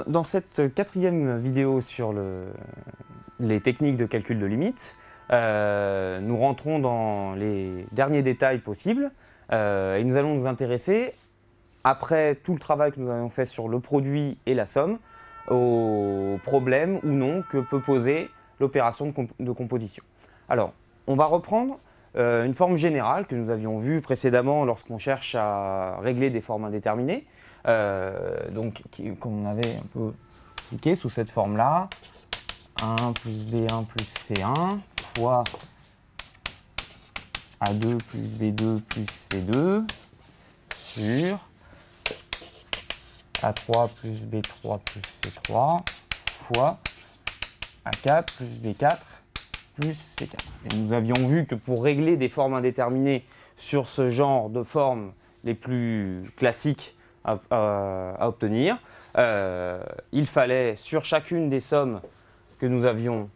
Dans cette quatrième vidéo sur les techniques de calcul de limites, nous rentrons dans les derniers détails possibles et nous allons nous intéresser, après tout le travail que nous avons fait sur le produit et la somme, aux problèmes ou non que peut poser l'opération de composition. Alors, on va reprendre une forme générale que nous avions vue précédemment lorsqu'on cherche à régler des formes indéterminées. Comme on avait un peu expliqué sous cette forme-là, 1 plus B1 plus C1 fois A2 plus B2 plus C2 sur A3 plus B3 plus C3 fois A4 plus B4 plus C4. Et nous avions vu que pour régler des formes indéterminées sur ce genre de formes les plus classiques à obtenir, il fallait sur chacune des sommes que nous avions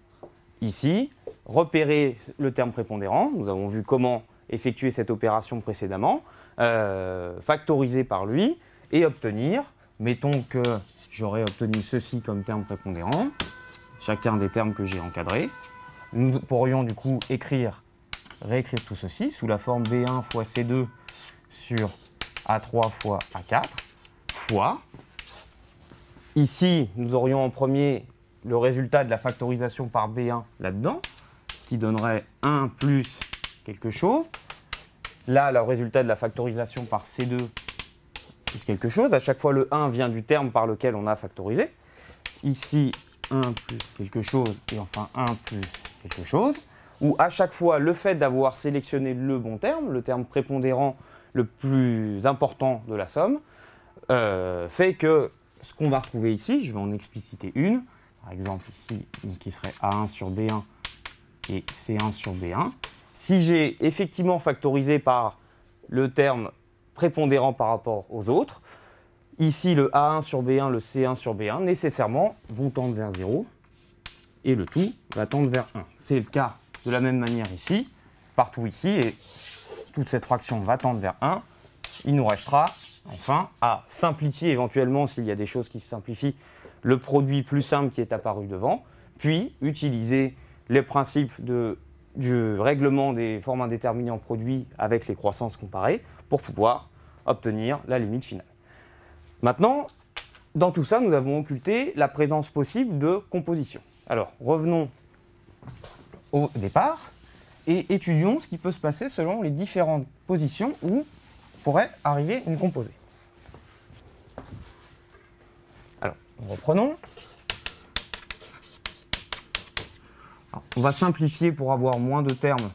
ici repérer le terme prépondérant. Nous avons vu comment effectuer cette opération précédemment, factoriser par lui et obtenir, mettons que j'aurais obtenu ceci comme terme prépondérant, chacun des termes que j'ai encadrés. Nous pourrions du coup réécrire tout ceci sous la forme B1 fois C2 sur A3 fois A4 fois. Ici, nous aurions en premier le résultat de la factorisation par B1 là-dedans, qui donnerait 1 plus quelque chose. Là, le résultat de la factorisation par C2 plus quelque chose. À chaque fois, le 1 vient du terme par lequel on a factorisé. Ici, 1 plus quelque chose et enfin 1 plus quelque chose. Où à chaque fois, le fait d'avoir sélectionné le bon terme, le terme prépondérant le plus important de la somme, fait que ce qu'on va retrouver ici, je vais en expliciter une, par exemple ici, une qui serait A1 sur B1 et C1 sur B1. Si j'ai effectivement factorisé par le terme prépondérant par rapport aux autres, ici le A1 sur B1, le C1 sur B1, nécessairement vont tendre vers 0 et le tout va tendre vers 1. C'est le cas de la même manière ici, partout ici, et toute cette fraction va tendre vers 1. Il nous restera enfin à simplifier éventuellement, s'il y a des choses qui se simplifient, le produit plus simple qui est apparu devant, puis utiliser les principes du règlement des formes indéterminées en produit avec les croissances comparées pour pouvoir obtenir la limite finale. Maintenant, dans tout ça, nous avons occulté la présence possible de composition. Alors, revenons au départ et étudions ce qui peut se passer selon les différentes positions où pourrait arriver une composée. Alors, reprenons. Alors, on va simplifier pour avoir moins de termes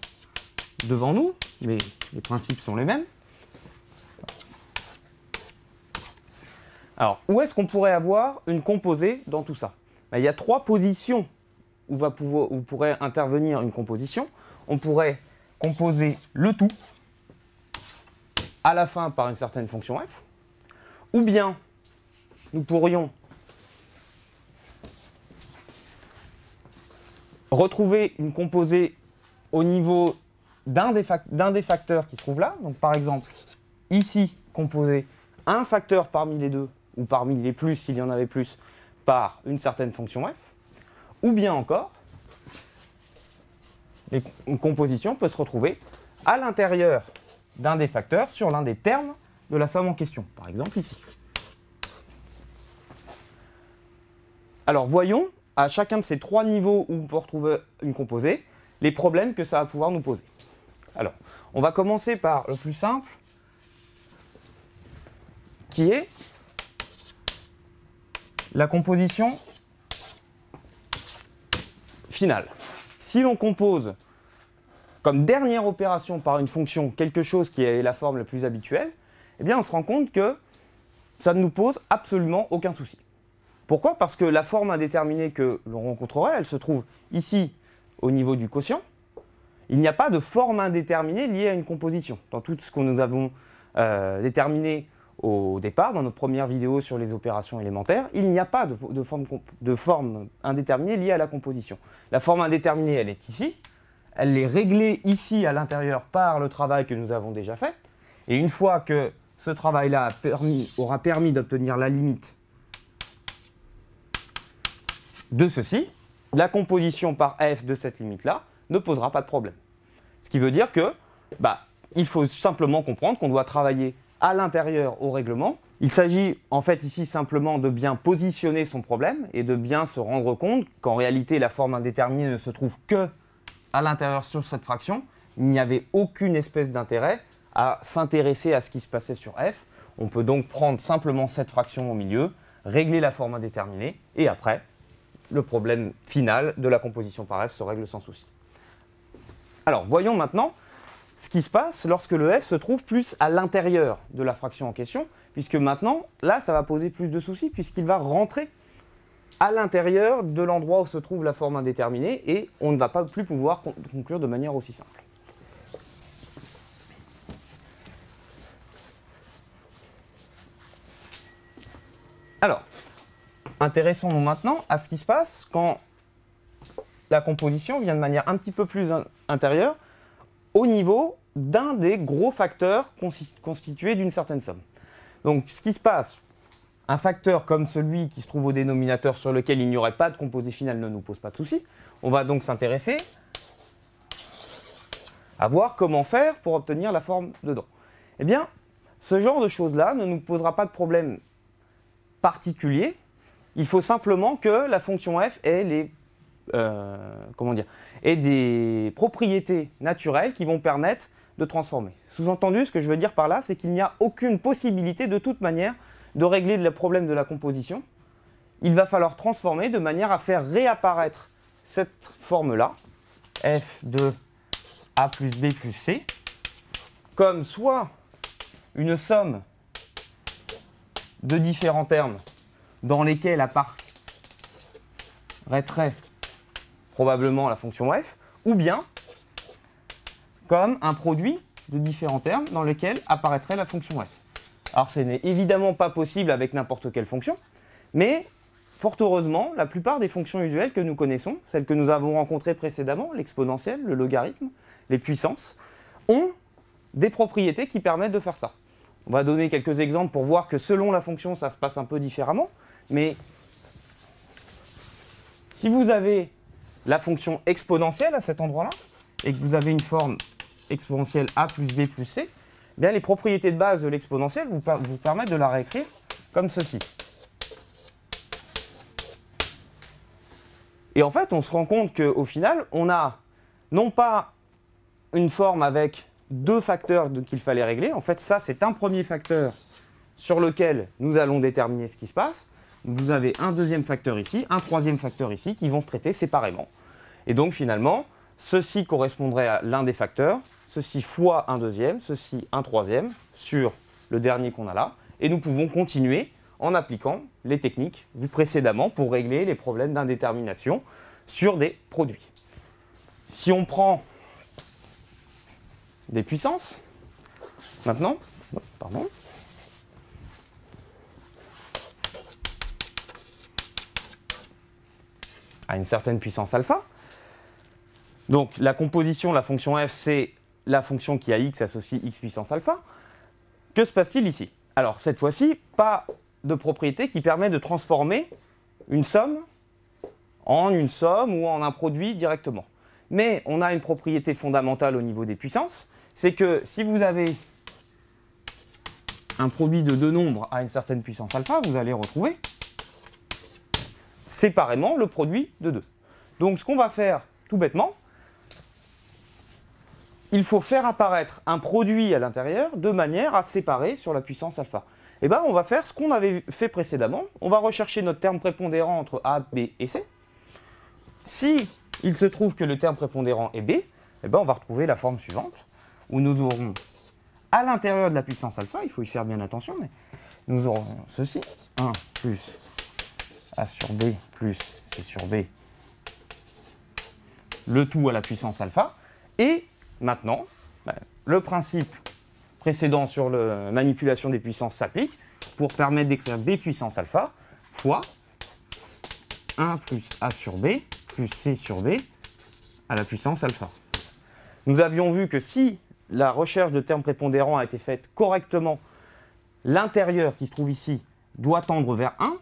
devant nous, mais les principes sont les mêmes. Alors, où est-ce qu'on pourrait avoir une composée dans tout ça? Il y a trois positions où pourrait intervenir une composition. On pourrait composer le tout à la fin par une certaine fonction f, ou bien nous pourrions retrouver une composée au niveau d'un des facteurs qui se trouve là. Donc par exemple, ici, composer un facteur parmi les deux, ou parmi les plus s'il y en avait plus, par une certaine fonction f, ou bien encore, une composition peut se retrouver à l'intérieur d'un des facteurs sur l'un des termes de la somme en question, par exemple ici. Alors voyons, à chacun de ces trois niveaux où on peut retrouver une composée, les problèmes que ça va pouvoir nous poser. Alors, on va commencer par le plus simple, qui est la composition finale. Si l'on compose comme dernière opération par une fonction quelque chose qui est la forme la plus habituelle, eh bien on se rend compte que ça ne nous pose absolument aucun souci. Pourquoi? Parce que la forme indéterminée que l'on rencontrerait, elle se trouve ici au niveau du quotient. Il n'y a pas de forme indéterminée liée à une composition. Dans tout ce que nous avons déterminé au départ, dans notre première vidéo sur les opérations élémentaires, il n'y a pas de forme indéterminée liée à la composition. La forme indéterminée, elle est ici. elle est réglée ici à l'intérieur par le travail que nous avons déjà fait. Et une fois que ce travail-là aura permis d'obtenir la limite de ceci, la composition par f de cette limite-là ne posera pas de problème. Ce qui veut dire que, il faut simplement comprendre qu'on doit travailler à l'intérieur au règlement. Il s'agit en fait ici simplement de bien positionner son problème et de bien se rendre compte qu'en réalité la forme indéterminée ne se trouve que à l'intérieur sur cette fraction. Il n'y avait aucune espèce d'intérêt à s'intéresser à ce qui se passait sur f. On peut donc prendre simplement cette fraction au milieu, régler la forme indéterminée et après, le problème final de la composition par f se règle sans souci. Alors, voyons maintenant ce qui se passe lorsque le f se trouve plus à l'intérieur de la fraction en question, puisque maintenant, là, ça va poser plus de soucis, puisqu'il va rentrer à l'intérieur de l'endroit où se trouve la forme indéterminée, et on ne va pas plus pouvoir conclure de manière aussi simple. Alors, intéressons-nous maintenant à ce qui se passe quand la composition vient de manière un petit peu plus intérieure au niveau d'un des gros facteurs constitués d'une certaine somme. Donc, ce qui se passe, un facteur comme celui qui se trouve au dénominateur sur lequel il n'y aurait pas de composé final ne nous pose pas de souci. On va donc s'intéresser à voir comment faire pour obtenir la forme dedans. Eh bien, ce genre de choses-là ne nous posera pas de problème particulier. Il faut simplement que la fonction f ait ait des propriétés naturelles qui vont permettre de transformer. Sous-entendu, ce que je veux dire par là, c'est qu'il n'y a aucune possibilité de toute manière de régler le problème de la composition. Il va falloir transformer de manière à faire réapparaître cette forme-là, f de a plus b plus c, comme soit une somme de différents termes dans lesquels apparaîtrait probablement la fonction f, ou bien comme un produit de différents termes dans lesquels apparaîtrait la fonction f. Alors ce n'est évidemment pas possible avec n'importe quelle fonction, mais fort heureusement, la plupart des fonctions usuelles que nous connaissons, celles que nous avons rencontrées précédemment, l'exponentielle, le logarithme, les puissances, ont des propriétés qui permettent de faire ça. On va donner quelques exemples pour voir que selon la fonction, ça se passe un peu différemment, mais si vous avez la fonction exponentielle à cet endroit-là, et que vous avez une forme exponentielle a plus b plus c, eh bien les propriétés de base de l'exponentielle vous permettent de la réécrire comme ceci. Et en fait, on se rend compte qu'au final, on a non pas une forme avec deux facteurs qu'il fallait régler. En fait, ça, c'est un premier facteur sur lequel nous allons déterminer ce qui se passe. Vous avez un deuxième facteur ici, un troisième facteur ici, qui vont se traiter séparément. Et donc, finalement, ceci correspondrait à l'un des facteurs, ceci fois un deuxième, ceci un troisième, sur le dernier qu'on a là. Et nous pouvons continuer en appliquant les techniques vues précédemment pour régler les problèmes d'indétermination sur des produits. Si on prend des puissances, maintenant, à une certaine puissance alpha. Donc la composition de la fonction f, c'est la fonction qui a x associe x puissance alpha. Que se passe-t-il ici? Alors cette fois-ci, pas de propriété qui permet de transformer une somme en une somme ou en un produit directement. Mais on a une propriété fondamentale au niveau des puissances, c'est que si vous avez un produit de deux nombres à une certaine puissance alpha, vous allez retrouver séparément le produit de 2. Donc ce qu'on va faire tout bêtement, il faut faire apparaître un produit à l'intérieur de manière à séparer sur la puissance alpha. Et bien on va faire ce qu'on avait fait précédemment, on va rechercher notre terme prépondérant entre A, B et C. Si il se trouve que le terme prépondérant est B, eh ben on va retrouver la forme suivante, où nous aurons à l'intérieur de la puissance alpha, il faut y faire bien attention, mais nous aurons ceci, 1 plus A sur B plus C sur B, le tout à la puissance alpha, et maintenant, le principe précédent sur la manipulation des puissances s'applique pour permettre d'écrire B puissance alpha fois 1 plus A sur B plus C sur B à la puissance alpha. Nous avions vu que si la recherche de termes prépondérants a été faite correctement, l'intérieur qui se trouve ici doit tendre vers 1.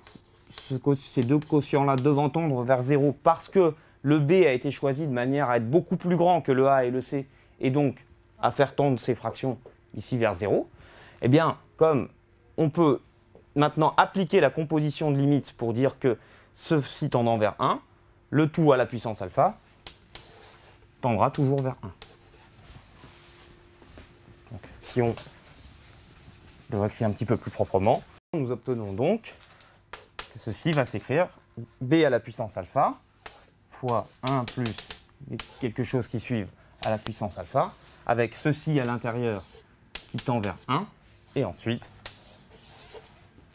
Ces deux quotients-là devant tendre vers 0 parce que le B a été choisi de manière à être beaucoup plus grand que le A et le C, et donc à faire tendre ces fractions ici vers 0. Eh bien, comme on peut maintenant appliquer la composition de limites pour dire que ceci tendant vers 1, le tout à la puissance alpha tendra toujours vers 1. Donc, si on le écrire un petit peu plus proprement, nous obtenons donc que ceci va s'écrire B à la puissance alpha fois 1 plus quelque chose qui suive à la puissance alpha, avec ceci à l'intérieur qui tend vers 1, et ensuite,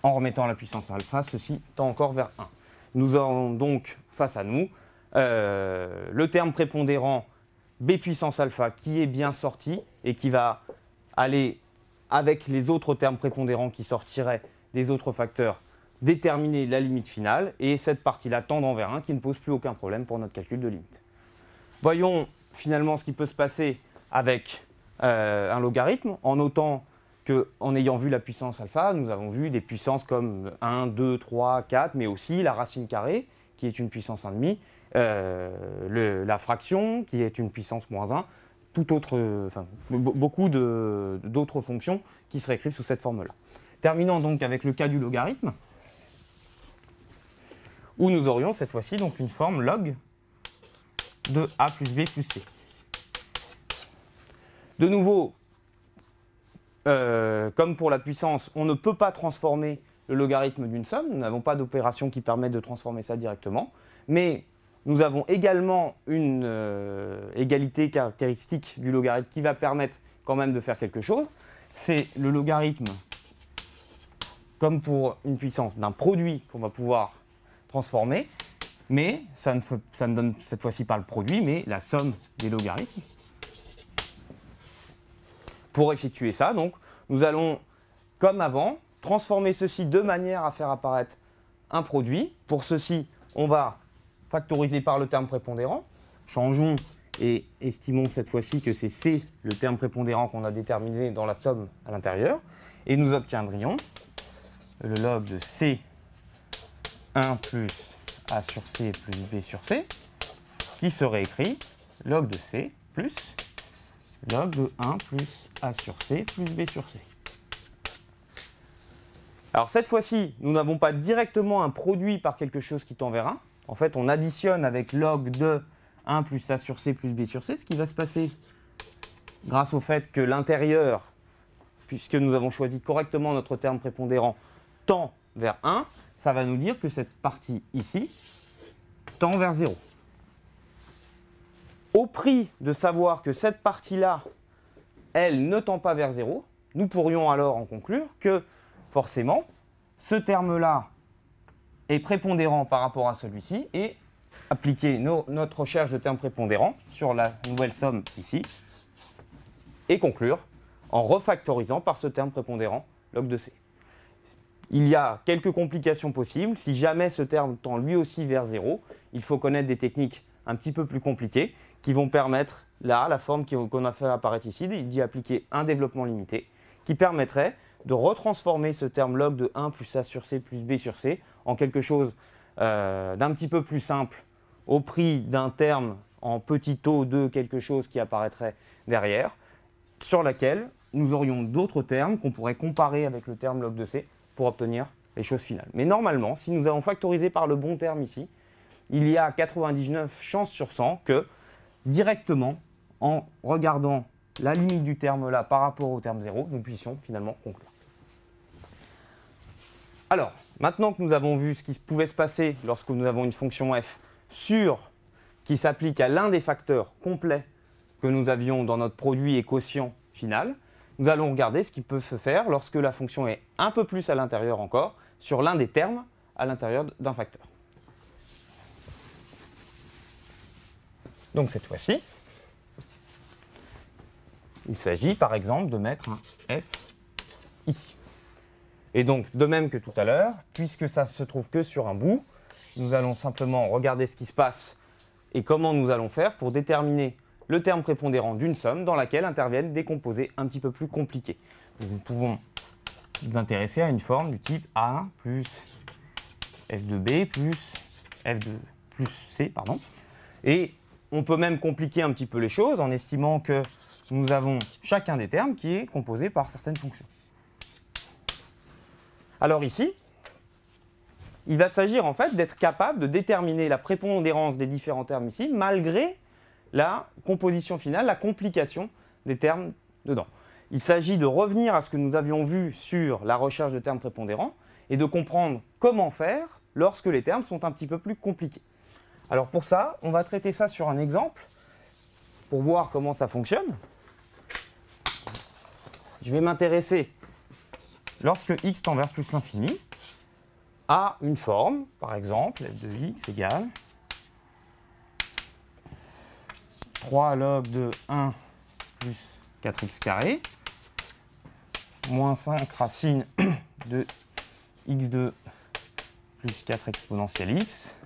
en remettant la puissance alpha, ceci tend encore vers 1. Nous aurons donc face à nous le terme prépondérant B puissance alpha qui est bien sorti et qui va aller avec les autres termes prépondérants qui sortiraient des autres facteurs, déterminer la limite finale, et cette partie-là tendant vers 1 qui ne pose plus aucun problème pour notre calcul de limite. Voyons finalement ce qui peut se passer avec un logarithme, en notant qu'en ayant vu la puissance alpha, nous avons vu des puissances comme 1, 2, 3, 4, mais aussi la racine carrée, qui est une puissance 1,5, la fraction, qui est une puissance moins 1, beaucoup d'autres fonctions qui seraient écrites sous cette forme-là. Terminons donc avec le cas du logarithme, où nous aurions cette fois-ci donc une forme log de a plus b plus c. De nouveau, comme pour la puissance, on ne peut pas transformer le logarithme d'une somme. Nous n'avons pas d'opération qui permette de transformer ça directement. Mais nous avons également une égalité caractéristique du logarithme qui va permettre quand même de faire quelque chose. C'est le logarithme, comme pour une puissance, d'un produit qu'on va pouvoir transformer. Mais ça ne donne cette fois-ci pas le produit, mais la somme des logarithmes. Pour effectuer ça, donc, nous allons, comme avant, transformer ceci de manière à faire apparaître un produit. Pour ceci, on va factoriser par le terme prépondérant. Changeons et estimons cette fois-ci que c'est C, le terme prépondérant qu'on a déterminé dans la somme à l'intérieur. Et nous obtiendrions le log de C 1 plus A sur C plus B sur C, qui serait écrit log de C plus log de 1 plus A sur C plus B sur C. Alors cette fois-ci, nous n'avons pas directement un produit par quelque chose qui tend vers 1. En fait, on additionne avec log de 1 plus A sur C plus B sur C, ce qui va se passer grâce au fait que l'intérieur, puisque nous avons choisi correctement notre terme prépondérant, tend vers 1, ça va nous dire que cette partie ici tend vers 0. Au prix de savoir que cette partie-là, elle ne tend pas vers 0, nous pourrions alors en conclure que, forcément, ce terme-là est prépondérant par rapport à celui-ci, et appliquer notre recherche de termes prépondérants sur la nouvelle somme ici, et conclure en refactorisant par ce terme prépondérant log de C. Il y a quelques complications possibles. Si jamais ce terme tend lui aussi vers 0, il faut connaître des techniques un petit peu plus compliquées qui vont permettre, là, la forme qu'on a fait apparaître ici, d'y appliquer un développement limité qui permettrait de retransformer ce terme log de 1 plus A sur C plus B sur C en quelque chose d'un petit peu plus simple au prix d'un terme en petit o de quelque chose qui apparaîtrait derrière, sur laquelle nous aurions d'autres termes qu'on pourrait comparer avec le terme log de C pour obtenir les choses finales. Mais normalement, si nous avons factorisé par le bon terme ici, il y a 99 chances sur 100 que, directement, en regardant la limite du terme là par rapport au terme 0, nous puissions finalement conclure. Alors, maintenant que nous avons vu ce qui pouvait se passer lorsque nous avons une fonction f qui s'applique à l'un des facteurs complets que nous avions dans notre produit et quotient final, nous allons regarder ce qui peut se faire lorsque la fonction est un peu plus à l'intérieur encore, sur l'un des termes à l'intérieur d'un facteur. Donc cette fois-ci, il s'agit par exemple de mettre un f ici. Et donc, de même que tout à l'heure, puisque ça ne se trouve que sur un bout, nous allons simplement regarder ce qui se passe et comment nous allons faire pour déterminer le terme prépondérant d'une somme dans laquelle interviennent des composés un petit peu plus compliqués. Donc, nous pouvons nous intéresser à une forme du type A plus f de B plus f de plus C, pardon. Et on peut même compliquer un petit peu les choses en estimant que nous avons chacun des termes qui est composé par certaines fonctions. Alors ici, il va s'agir en fait d'être capable de déterminer la prépondérance des différents termes ici, malgré la composition finale, la complication des termes dedans. Il s'agit de revenir à ce que nous avions vu sur la recherche de termes prépondérants et de comprendre comment faire lorsque les termes sont un petit peu plus compliqués. Alors pour ça, on va traiter ça sur un exemple pour voir comment ça fonctionne. Je vais m'intéresser, lorsque x tend vers plus l'infini, à une forme, par exemple, f de x égale 3 log de 1 plus 4x carré, moins 5 racine de x2 plus 4 exponentielle x,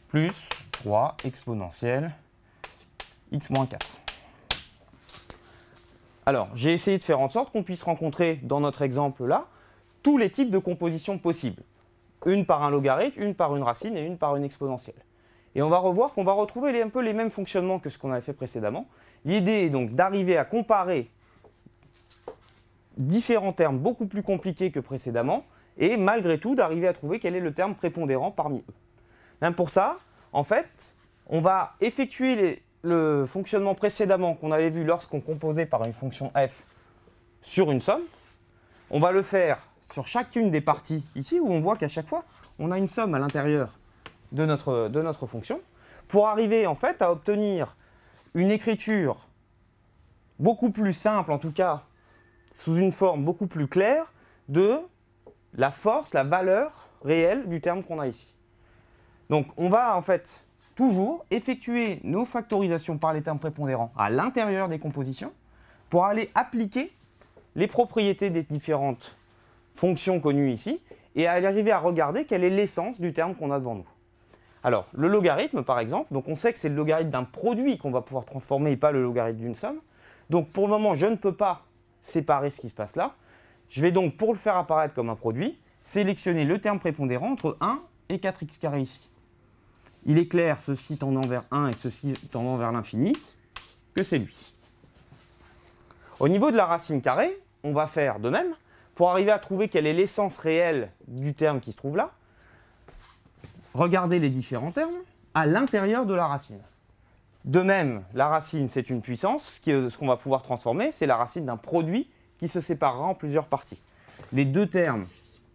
plus 3 exponentielle x moins 4. Alors, j'ai essayé de faire en sorte qu'on puisse rencontrer, dans notre exemple-là, tous les types de compositions possibles. Une par un logarithme, une par une racine et une par une exponentielle. Et on va revoir qu'on va retrouver un peu les mêmes fonctionnements que ce qu'on avait fait précédemment. L'idée est donc d'arriver à comparer différents termes beaucoup plus compliqués que précédemment et malgré tout d'arriver à trouver quel est le terme prépondérant parmi eux. Même pour ça, en fait, on va effectuer le fonctionnement précédemment qu'on avait vu lorsqu'on composait par une fonction f sur une somme. On va le faire sur chacune des parties ici, où on voit qu'à chaque fois, on a une somme à l'intérieur de notre fonction, pour arriver en fait à obtenir une écriture beaucoup plus simple, en tout cas sous une forme beaucoup plus claire, de la force, la valeur réelle du terme qu'on a ici. Donc on va en fait toujours effectuer nos factorisations par les termes prépondérants à l'intérieur des compositions pour aller appliquer les propriétés des différentes fonctions connues ici et arriver à regarder quelle est l'essence du terme qu'on a devant nous. Alors, le logarithme par exemple, donc on sait que c'est le logarithme d'un produit qu'on va pouvoir transformer et pas le logarithme d'une somme. Donc pour le moment, je ne peux pas séparer ce qui se passe là. Je vais donc, pour le faire apparaître comme un produit, sélectionner le terme prépondérant entre 1 et 4x carré ici. Il est clair, ceci tendant vers 1 et ceci tendant vers l'infini, que c'est lui. Au niveau de la racine carrée, on va faire de même. Pour arriver à trouver quelle est l'essence réelle du terme qui se trouve là, regardez les différents termes à l'intérieur de la racine. De même, la racine, c'est une puissance. Ce qu'on va pouvoir transformer, c'est la racine d'un produit qui se séparera en plusieurs parties. Les deux termes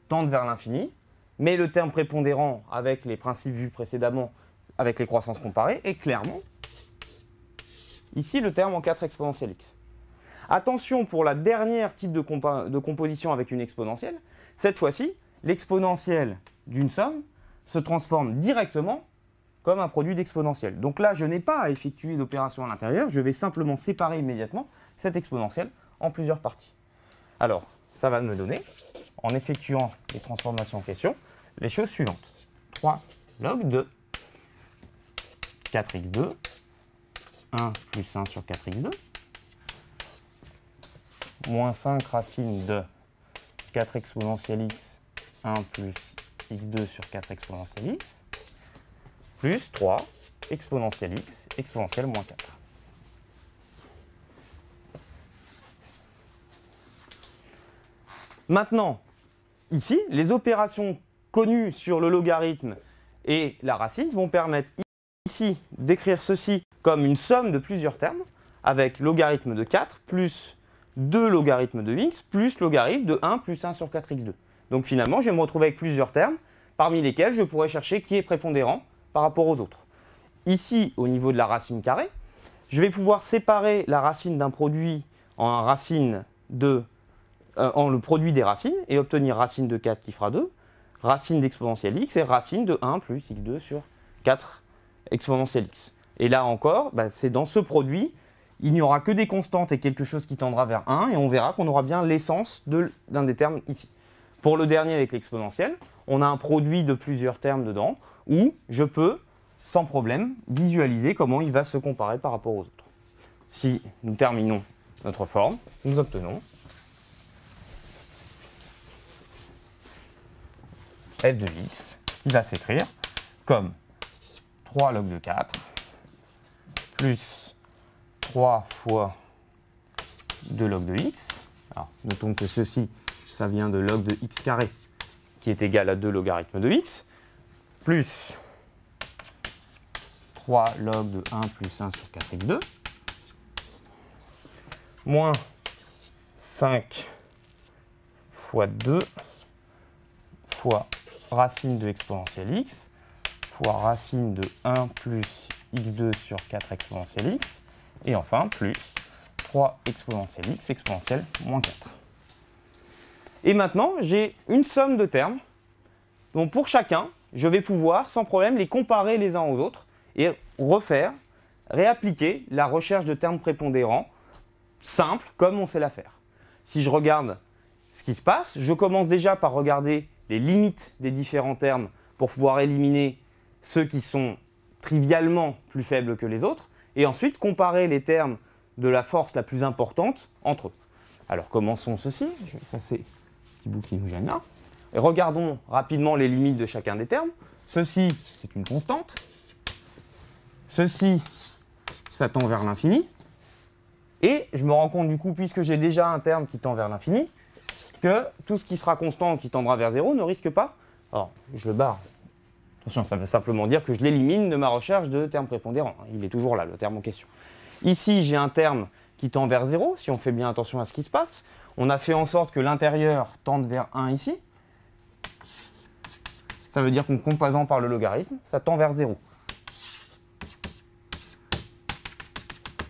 tendent vers l'infini, mais le terme prépondérant, avec les principes vus précédemment, avec les croissances comparées, est clairement ici le terme en 4 exponentielle x. Attention pour la dernière type de composition avec une exponentielle. Cette fois-ci, l'exponentielle d'une somme se transforme directement comme un produit d'exponentielle. Donc là, je n'ai pas à effectuer d'opération à l'intérieur, je vais simplement séparer immédiatement cette exponentielle en plusieurs parties. Alors, ça va me donner, en effectuant les transformations en question, les choses suivantes. 3 log de 4x2, 1 plus 1 sur 4x2, moins 5 racine de 4 exponentielle x, 1 plus x2 sur 4 exponentielle x, plus 3 exponentielle x, exponentielle moins 4. Maintenant, ici, les opérations connues sur le logarithme et la racine vont permettre ici d'écrire ceci comme une somme de plusieurs termes, avec logarithme de 4 plus 2 logarithmes de x plus logarithme de 1 plus 1 sur 4x2. Donc finalement, je vais me retrouver avec plusieurs termes, parmi lesquels je pourrais chercher qui est prépondérant par rapport aux autres. Ici, au niveau de la racine carrée, je vais pouvoir séparer la racine d'un produit en le produit des racines et obtenir racine de 4 qui fera 2, racine d'exponentielle x et racine de 1 plus x2 sur 4 exponentielle x. Et là encore, c'est dans ce produit, il n'y aura que des constantes et quelque chose qui tendra vers 1 et on verra qu'on aura bien l'essence d'un des termes ici. Pour le dernier avec l'exponentielle, on a un produit de plusieurs termes dedans où je peux, sans problème, visualiser comment il va se comparer par rapport aux autres. si nous terminons notre forme, nous obtenons f de x qui va s'écrire comme 3 log de 4 plus 3 fois 2 log de x. Alors, notons que ceci, ça vient de log de x carré qui est égal à 2 logarithmes de x, plus 3 log de 1 plus 1 sur 4x2, moins 5 fois 2 fois racine de exponentielle x fois racine de 1 plus x2 sur 4 exponentielle x, et enfin plus 3 exponentielle x exponentielle moins 4. Et maintenant, j'ai une somme de termes. Donc pour chacun, je vais pouvoir sans problème les comparer les uns aux autres et réappliquer la recherche de termes prépondérants simple comme on sait la faire. Si je regarde ce qui se passe, je commence déjà par regarder les limites des différents termes pour pouvoir éliminer ceux qui sont trivialement plus faibles que les autres et ensuite comparer les termes de la force la plus importante entre eux. Alors commençons ceci, je vais effacer ce petit bout qui nous gêne là. Et regardons rapidement les limites de chacun des termes. Ceci, c'est une constante. Ceci, ça tend vers l'infini. Et je me rends compte du coup, puisque j'ai déjà un terme qui tend vers l'infini, que tout ce qui sera constant, qui tendra vers 0, ne risque pas. Alors, je le barre. Attention, ça veut simplement dire que je l'élimine de ma recherche de termes prépondérants. Il est toujours là, le terme en question. Ici, j'ai un terme qui tend vers 0, si on fait bien attention à ce qui se passe. On a fait en sorte que l'intérieur tende vers 1 ici. Ça veut dire qu'en composant par le logarithme, ça tend vers 0.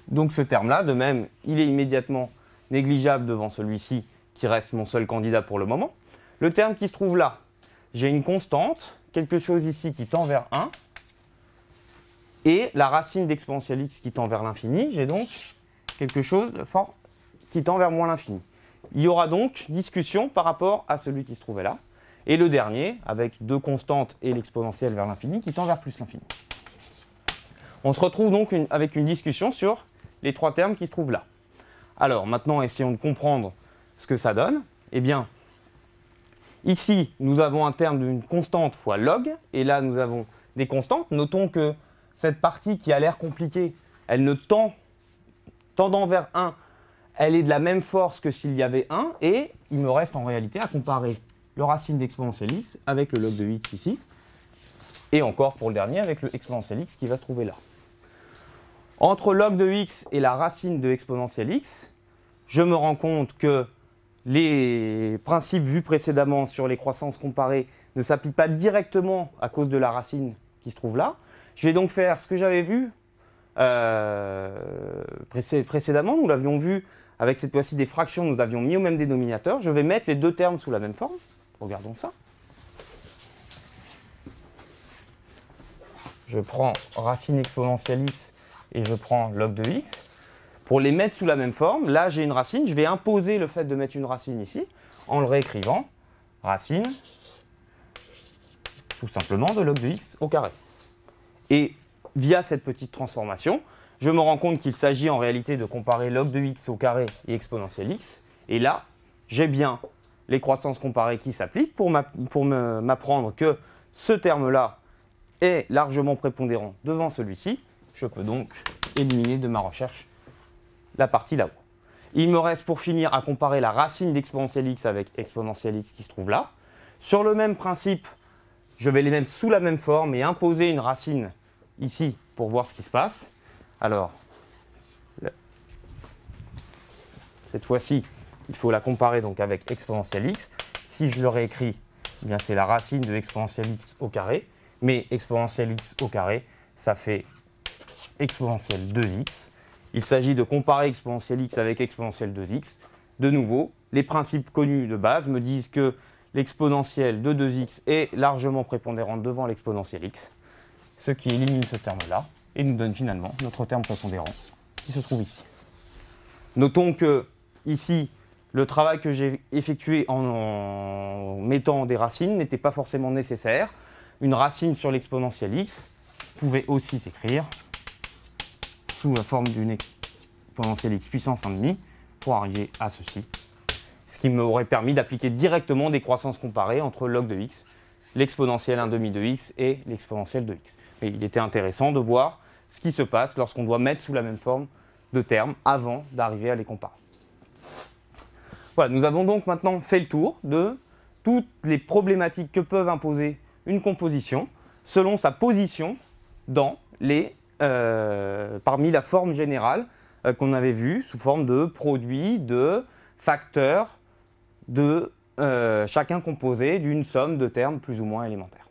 Donc ce terme-là, de même, il est immédiatement négligeable devant celui-ci, qui reste mon seul candidat pour le moment. Le terme qui se trouve là, j'ai une constante, quelque chose ici qui tend vers 1, et la racine d'exponentielle x qui tend vers l'infini, j'ai donc quelque chose de fort qui tend vers moins l'infini. Il y aura donc discussion par rapport à celui qui se trouvait là, et le dernier, avec deux constantes et l'exponentielle vers l'infini, qui tend vers plus l'infini. On se retrouve donc avec une discussion sur les trois termes qui se trouvent là. Alors maintenant, essayons de comprendre ce que ça donne. Eh bien, ici, nous avons un terme d'une constante fois log, et là, nous avons des constantes. Notons que cette partie qui a l'air compliquée, elle ne tendant vers 1, elle est de la même force que s'il y avait 1, et il me reste en réalité à comparer le racine d'exponentielle x avec le log de x ici, et encore pour le dernier avec le exponentielle x qui va se trouver là. Entre log de x et la racine de exponentielle x, je me rends compte que les principes vus précédemment sur les croissances comparées ne s'appliquent pas directement à cause de la racine qui se trouve là. Je vais donc faire ce que j'avais vu précédemment. Nous l'avions vu avec cette fois-ci des fractions, nous avions mis au même dénominateur. Je vais mettre les deux termes sous la même forme. Regardons ça. Je prends racine exponentielle x et je prends log de x. Pour les mettre sous la même forme, là j'ai une racine, je vais imposer le fait de mettre une racine ici, en le réécrivant, racine, tout simplement de log de x au carré. Et via cette petite transformation, je me rends compte qu'il s'agit en réalité de comparer log de x au carré et exponentielle x, et là, j'ai bien les croissances comparées qui s'appliquent pour m'apprendre que ce terme-là est largement prépondérant devant celui-ci. Je peux donc éliminer de ma recherche la partie là-haut. Il me reste pour finir à comparer la racine d'exponentielle x avec exponentielle x qui se trouve là. Sur le même principe, je vais les mettre sous la même forme et imposer une racine ici pour voir ce qui se passe. Alors, cette fois-ci, il faut la comparer donc avec exponentielle x. Si je le réécris, eh bien c'est la racine de exponentielle x au carré. Mais exponentielle x au carré, ça fait exponentielle 2x. Il s'agit de comparer exponentielle x avec exponentielle 2x. De nouveau, les principes connus de base me disent que l'exponentielle de 2x est largement prépondérante devant l'exponentielle x, ce qui élimine ce terme-là et nous donne finalement notre terme prépondérant qui se trouve ici. Notons que ici, le travail que j'ai effectué en mettant des racines n'était pas forcément nécessaire. Une racine sur l'exponentielle x pouvait aussi s'écrire sous la forme d'une exponentielle x puissance 1,5 pour arriver à ceci. Ce qui m'aurait permis d'appliquer directement des croissances comparées entre log de x, l'exponentielle 1,5 de x et l'exponentielle de x. Et il était intéressant de voir ce qui se passe lorsqu'on doit mettre sous la même forme de termes avant d'arriver à les comparer. Voilà, nous avons donc maintenant fait le tour de toutes les problématiques que peuvent imposer une composition selon sa position dans parmi la forme générale qu'on avait vue sous forme de produit, de facteurs, de chacun composé d'une somme de termes plus ou moins élémentaires.